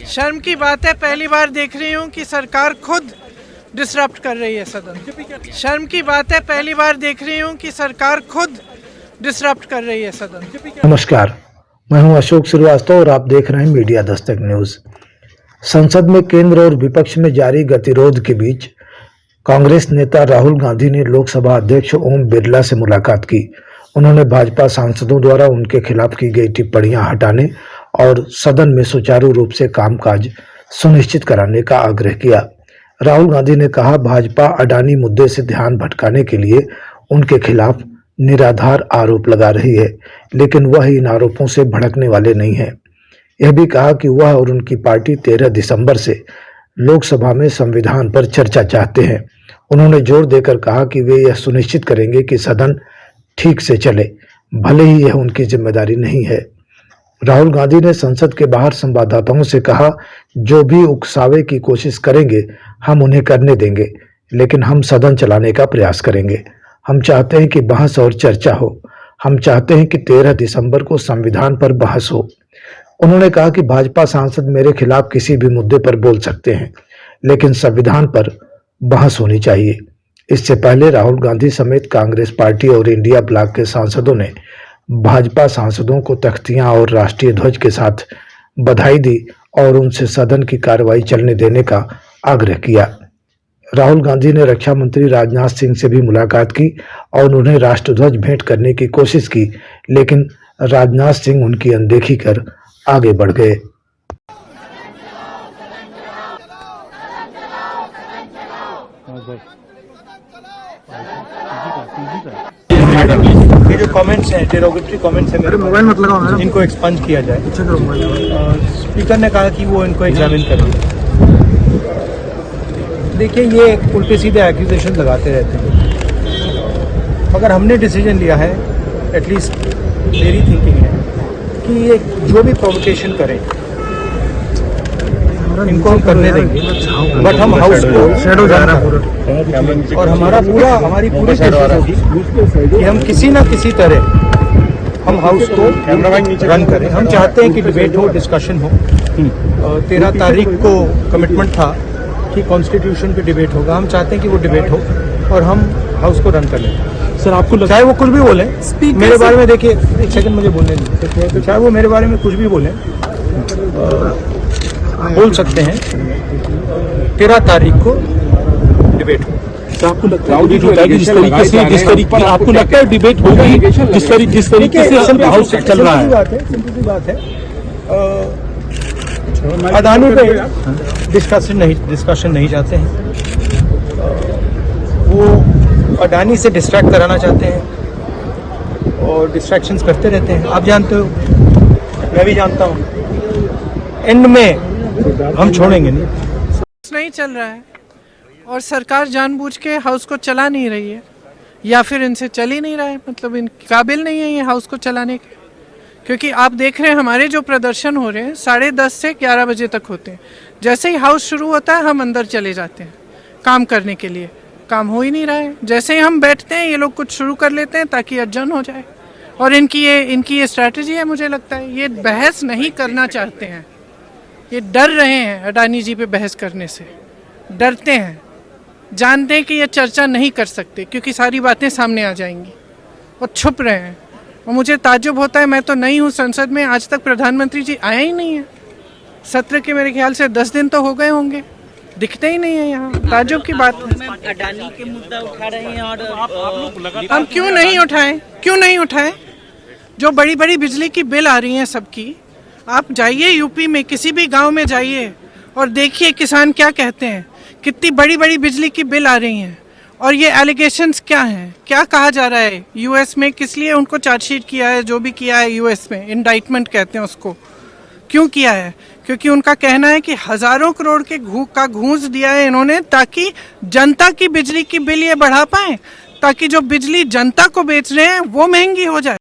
शर्म की बात है, पहली बार देख रही हूँ कि सरकार खुद डिसरप्ट कर रही है सदन। शर्म की बात है, पहली बार देख रही हूँ कि सरकार खुद डिसरप्ट कर रही है सदन। नमस्कार, मैं हूं अशोक श्रीवास्तव और आप देख रहे हैं मीडिया दस्तक न्यूज। संसद में केंद्र और विपक्ष में जारी गतिरोध के बीच कांग्रेस नेता राहुल गांधी ने लोकसभा अध्यक्ष ओम बिरला से मुलाकात की। उन्होंने भाजपा सांसदों द्वारा उनके खिलाफ की गई टिप्पणियां हटाने और सदन में सुचारू रूप से कामकाज सुनिश्चित कराने का आग्रह किया। राहुल गांधी ने कहा, भाजपा अडानी मुद्दे से ध्यान भटकाने के लिए उनके खिलाफ निराधार आरोप लगा रही है, लेकिन वह इन आरोपों से भड़कने वाले नहीं है। यह भी कहा कि वह और उनकी पार्टी 13 दिसंबर से लोकसभा में संविधान पर चर्चा चाहते हैं। उन्होंने जोर देकर कहा कि वे यह सुनिश्चित करेंगे कि सदन ठीक से चले, भले ही यह उनकी जिम्मेदारी नहीं है। राहुल गांधी ने संसद के बाहर संवाददाताओं से कहा, जो भी उकसावे की कोशिश करेंगे हम उन्हें करने देंगे, लेकिन हम सदन चलाने का प्रयास करेंगे। हम चाहते हैं कि बहस और चर्चा हो। हम चाहते हैं कि 13 दिसंबर को संविधान पर बहस हो। उन्होंने कहा कि भाजपा सांसद मेरे खिलाफ किसी भी मुद्दे पर बोल सकते हैं, लेकिन संविधान पर बहस होनी चाहिए। इससे पहले राहुल गांधी समेत कांग्रेस पार्टी और इंडिया ब्लॉक के सांसदों ने भाजपा सांसदों को तख्तियां और राष्ट्रीय ध्वज के साथ बधाई दी और उनसे सदन की कार्रवाई चलने देने का आग्रह किया। राहुल गांधी ने रक्षा मंत्री राजनाथ सिंह से भी मुलाकात की और उन्हें राष्ट्रध्वज भेंट करने की कोशिश की, लेकिन राजनाथ सिंह उनकी अनदेखी कर आगे बढ़ गए। ये जो कमेंट्स हैं, डेरोगेटरी कमेंट्स हैं, मेरे मोबाइल मत लगाओ मैडम, इनको एक्सपंज किया जाए। स्पीकर ने कहा कि वो इनको एग्जामिन करेंगे। देखिए, ये उल्टे सीधे एक्यूजेशन लगाते रहते हैं, मगर हमने डिसीजन लिया है, एटलीस्ट मेरी थिंकिंग है कि ये जो भी प्रोवोकेशन करें इनको हम करने देंगे, बट हम हाउस को और हमारी पूरी कोशिश होगी कि हम किसी ना किसी तरह हम हाउस को रन करें। हम चाहते हैं कि डिबेट हो, डिस्कशन हो। 13 तारीख को कमिटमेंट था कि कॉन्स्टिट्यूशन पे डिबेट होगा। हम चाहते हैं कि वो डिबेट हो और हम हाउस को रन कर लें। सर, आपको चाहे वो कुछ भी बोले मेरे बारे में, देखिए एक सेकंड मुझे बोलने दीजिए, चाहे वो मेरे बारे में कुछ भी बोले, बोल सकते हैं। 13 तारीख को डिबेट हो। आपको लगता है जिस तरीके आपको लगता है डिबेट होगी, जिस तरीके से असल हाउस चल रहा है? सिंपल सी बात है, अडानी पे डिस्कशन नहीं चाहते हैं। वो अडानी से डिस्ट्रैक्ट कराना चाहते हैं और डिस्ट्रैक्शंस करते रहते हैं। आप जानते हो, मैं भी जानता हूँ, एंड में हम छोड़ेंगे नहीं चल रहा है और सरकार जानबूझ के हाउस को चला नहीं रही है, या फिर इनसे चल ही नहीं रहा है, मतलब इन काबिल नहीं है ये हाउस को चलाने के। क्योंकि आप देख रहे हैं हमारे जो प्रदर्शन हो रहे हैं 10:30 से 11 बजे तक होते हैं। जैसे ही हाउस शुरू होता है हम अंदर चले जाते हैं काम करने के लिए। काम हो ही नहीं रहा है। जैसे ही हम बैठते हैं ये लोग कुछ शुरू कर लेते हैं ताकि अर्जन हो जाए, और इनकी ये स्ट्रैटेजी है। मुझे लगता है ये बहस नहीं करना चाहते हैं, ये डर रहे हैं अडानी जी पे बहस करने से, डरते हैं, जानते हैं कि ये चर्चा नहीं कर सकते क्योंकि सारी बातें सामने आ जाएंगी, और छुप रहे हैं। और मुझे ताज्जुब होता है, मैं तो नहीं हूँ संसद में, आज तक प्रधानमंत्री जी आए ही नहीं है। सत्र के मेरे ख्याल से 10 दिन तो हो गए होंगे, दिखते ही नहीं है यहाँ। ताज्जुब की बात है। अडानी के मुद्दा उठा रहे हैं और हम क्यों नहीं उठाएं? जो बड़ी बड़ी बिजली की बिल आ रही हैं सबकी, आप जाइए यूपी में, किसी भी गांव में जाइए और देखिए किसान क्या कहते हैं। कितनी बड़ी बड़ी बिजली की बिल आ रही हैं, और ये एलिगेशंस क्या हैं, क्या कहा जा रहा है यूएस में, किस लिए उनको चार्जशीट किया है, जो भी किया है यूएस में, इंडाइटमेंट कहते हैं उसको, क्यों किया है? क्योंकि उनका कहना है कि हजारों करोड़ के घूस दिया है इन्होंने ताकि जनता की बिजली की बिल ये बढ़ा पाए, ताकि जो बिजली जनता को बेच रहे हैं वो महंगी हो जाए।